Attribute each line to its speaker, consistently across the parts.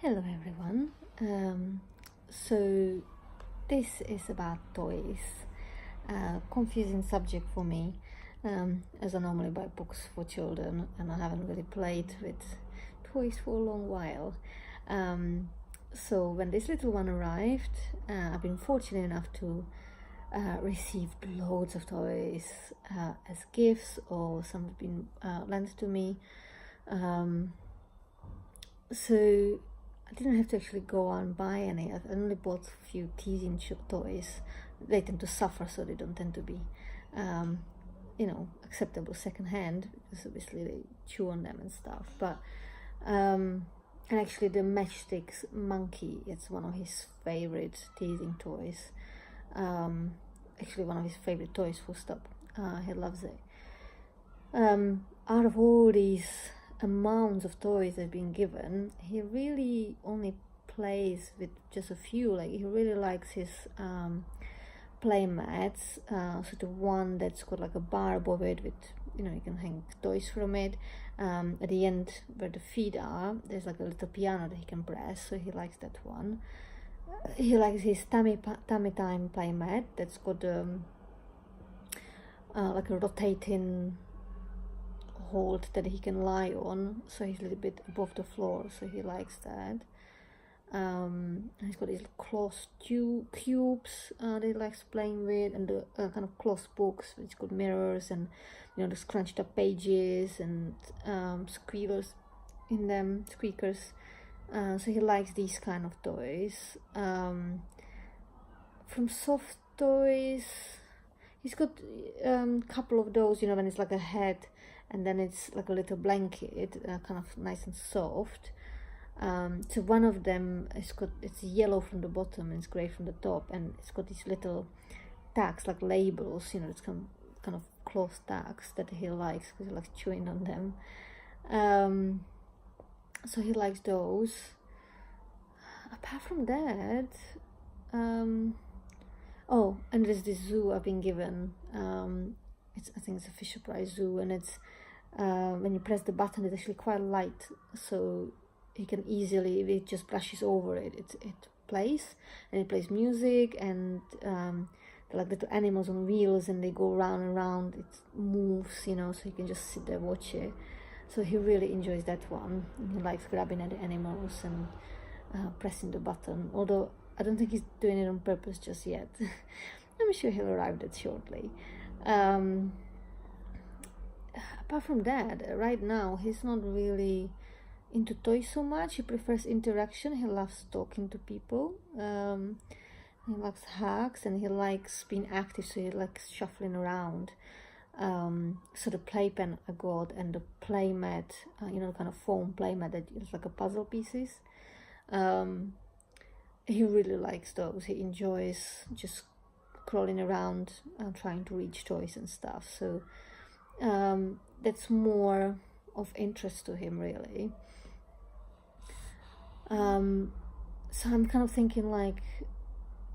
Speaker 1: Hello everyone. So this is about toys. Confusing subject for me, as I normally buy books for children and I haven't really played with toys for a long while. So when this little one arrived, I've been fortunate enough to receive loads of toys as gifts, or some have been lent to me. So I didn't have to actually go out and buy any. I only bought a few teasing toys. They tend to suffer, so they don't tend to be, acceptable secondhand, because obviously they chew on them and stuff. But and actually, the Matchsticks monkey, it's one of his favorite teasing toys. Actually, one of his favorite toys. Full stop. He loves it. Out of all these amounts of toys that have been given, he really only plays with just a few. Like, he really likes his play mats. So the one that's got like a bar above it with, you can hang toys from it. At the end where the feet are, there's like a little piano that he can press, so he likes that one. He likes his tummy time play mat that's got like a rotating hold that he can lie on, so he's a little bit above the floor, so he likes that. He's got these cloth cubes that he likes playing with, and the kind of cloth books which got mirrors and the scrunched up pages and squealers in them, squeakers. So he likes these kind of toys. From soft toys, he's got a couple of those, when it's like a head and then it's like a little blanket, kind of nice and soft. So one of them it's yellow from the bottom and it's grey from the top, and it's got these little tags like labels, it's kind of cloth tags that he likes because he likes chewing on them. So he likes those. Apart from that, oh, and there's this zoo I've been given. I think it's a Fisher-Price zoo, and it's when you press the button, it's actually quite light, so you can easily, if it just brushes over it, it plays, and it plays music, and they're like little animals on wheels, and they go round and round. It moves, so you can just sit there watch it. So he really enjoys that one. He likes grabbing at the animals and pressing the button, although I don't think he's doing it on purpose just yet. I'm sure he'll arrive that shortly. Apart from that, right now he's not really into toys so much. He prefers interaction. He loves talking to people. He loves hugs, and he likes being active, so he likes shuffling around. So the playpen I got, and the playmat, kind of foam playmat that is like a puzzle pieces. He really likes those. He enjoys just crawling around, trying to reach toys and stuff. So that's more of interest to him, really. So I'm kind of thinking, like,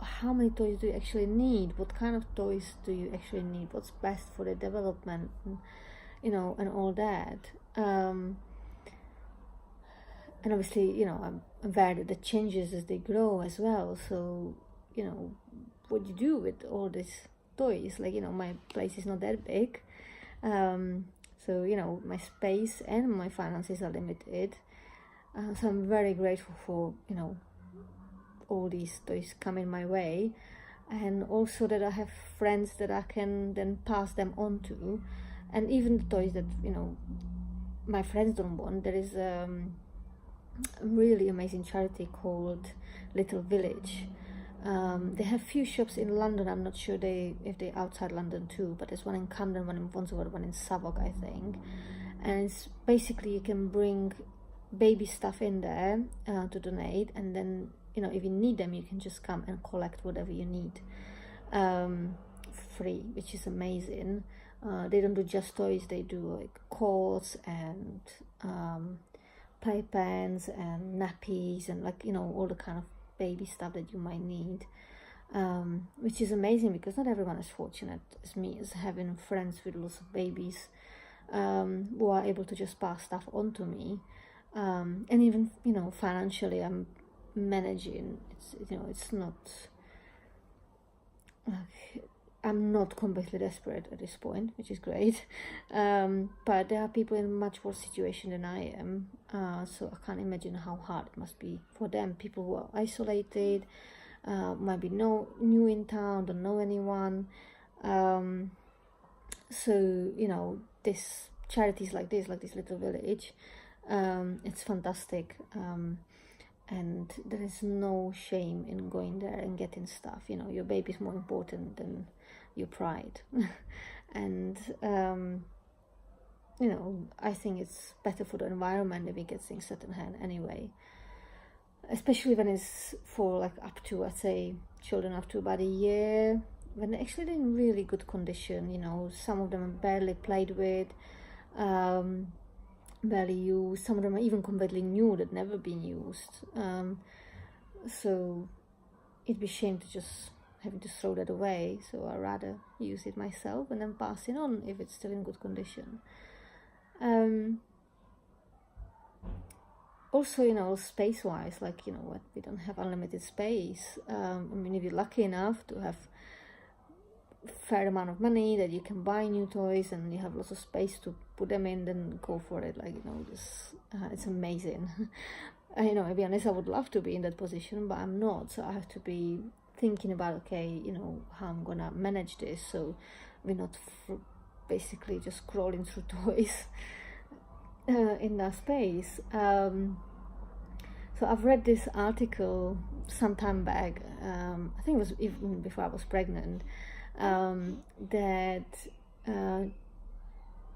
Speaker 1: how many toys do you actually need? What kind of toys do you actually need? What's best for the development, and all that. And obviously, I'm aware that it changes as they grow as well. So, what you do with all these toys, like, my place is not that big. So, my space and my finances are limited. So I'm very grateful for, all these toys coming my way, and also that I have friends that I can then pass them on to. And even the toys that, my friends don't want, there is a really amazing charity called Little Village. They have few shops in London. I'm not sure if they're outside London too, but there's one in Camden, one in Wandsworth, one in Southwark, I think. And it's basically, you can bring baby stuff in there to donate, and then if you need them, you can just come and collect whatever you need free, which is amazing. They don't do just toys, they do like coats and playpens and nappies and, like, all the kind of baby stuff that you might need, which is amazing because not everyone is fortunate as me, as having friends with lots of babies who are able to just pass stuff on to me. And even, financially, I'm managing. It's not. I'm not completely desperate at this point, which is great. But there are people in a much worse situation than I am. So I can't imagine how hard it must be for them. People who are isolated, might be new in town, don't know anyone. So this charities like this little village, it's fantastic. And there is no shame in going there and getting stuff. Your baby's more important than your pride. And I think it's better for the environment if we get things set in hand anyway, especially when it's for like up to, I'd say, children up to about a year, when they're actually in really good condition. Some of them are barely played with, barely used. Some of them are even completely new, that never been used. So it'd be a shame to just having to throw that away. So I'd rather use it myself and then pass it on if it's still in good condition. Also, space-wise, we don't have unlimited space. If you're lucky enough to have a fair amount of money that you can buy new toys and you have lots of space to put them in, then go for it. It's amazing. To be honest, I would love to be in that position, but I'm not. So I have to be thinking about, okay, how I'm gonna manage this, so we're not basically just crawling through toys in that space. So I've read this article some time back, I think it was even before I was pregnant, that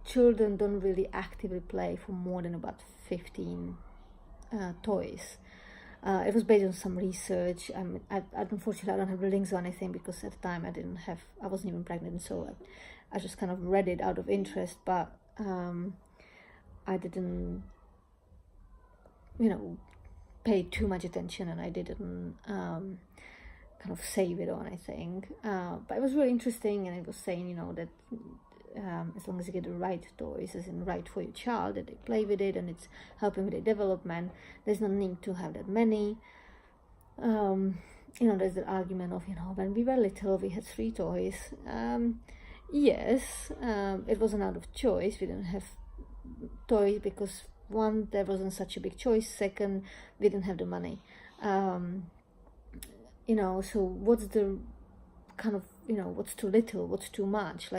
Speaker 1: children don't really actively play for more than about 15 toys. It was based on some research. Unfortunately, I don't have the links or anything, because at the time I wasn't even pregnant, so I just kind of read it out of interest, but I didn't, pay too much attention, and I didn't kind of save it or anything. But it was really interesting, and it was saying, that as long as you get the right toys, as in right for your child, that they play with it and it's helping with their development, there's no need to have that many. There's the argument of, when we were little, we had 3 toys. Yes, it wasn't out of choice. We didn't have toys because, one, there wasn't such a big choice. Second, we didn't have the money. So what's the kind of, what's too little, what's too much?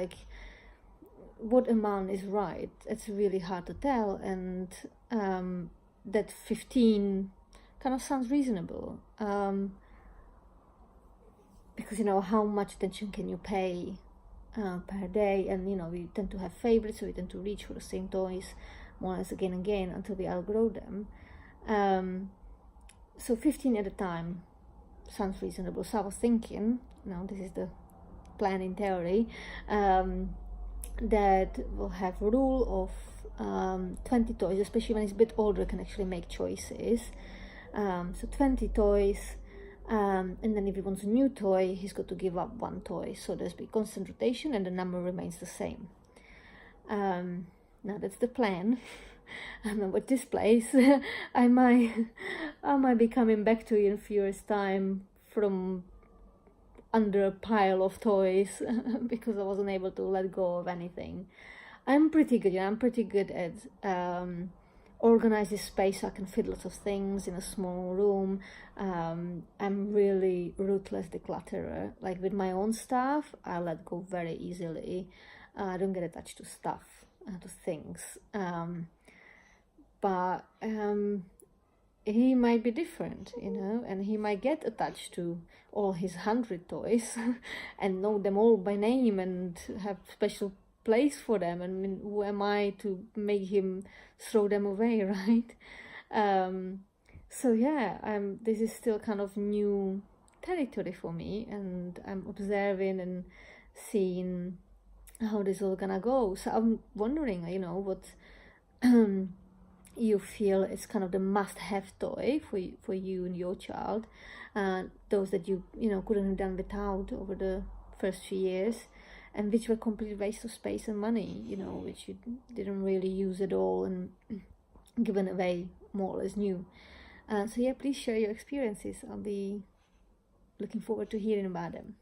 Speaker 1: What amount is right? It's really hard to tell. And that 15 kind of sounds reasonable. Because, how much attention can you pay per day? And, we tend to have favorites, so we tend to reach for the same toys more or less again and again until we outgrow them. So 15 at a time sounds reasonable. So I was thinking, this is the plan in theory, that we'll have a rule of 20 toys, especially when it's a bit older, can actually make choices. So 20 toys, and then if he wants a new toy, he's got to give up 1 toy. So there's be constant rotation and the number remains the same. Now that's the plan. And with this place, I might be coming back to you in a few years' time from under a pile of toys because I wasn't able to let go of anything. I'm pretty good. I'm pretty good at organizing space so I can fit lots of things in a small room. I'm really ruthless declutterer. With my own stuff, I let go very easily. I don't get attached to stuff, to things. But he might be different, and he might get attached to all his 100 toys and know them all by name and have special place for them. And who am I to make him throw them away, right? So yeah, this is still kind of new territory for me, and I'm observing and seeing how this all gonna go. So I'm wondering, what you feel is kind of the must-have toy for you and your child, those that you couldn't have done without over the first few years, and which were complete waste of space and money, which you didn't really use at all and given away more or less new. So yeah, please share your experiences. I'll be looking forward to hearing about them.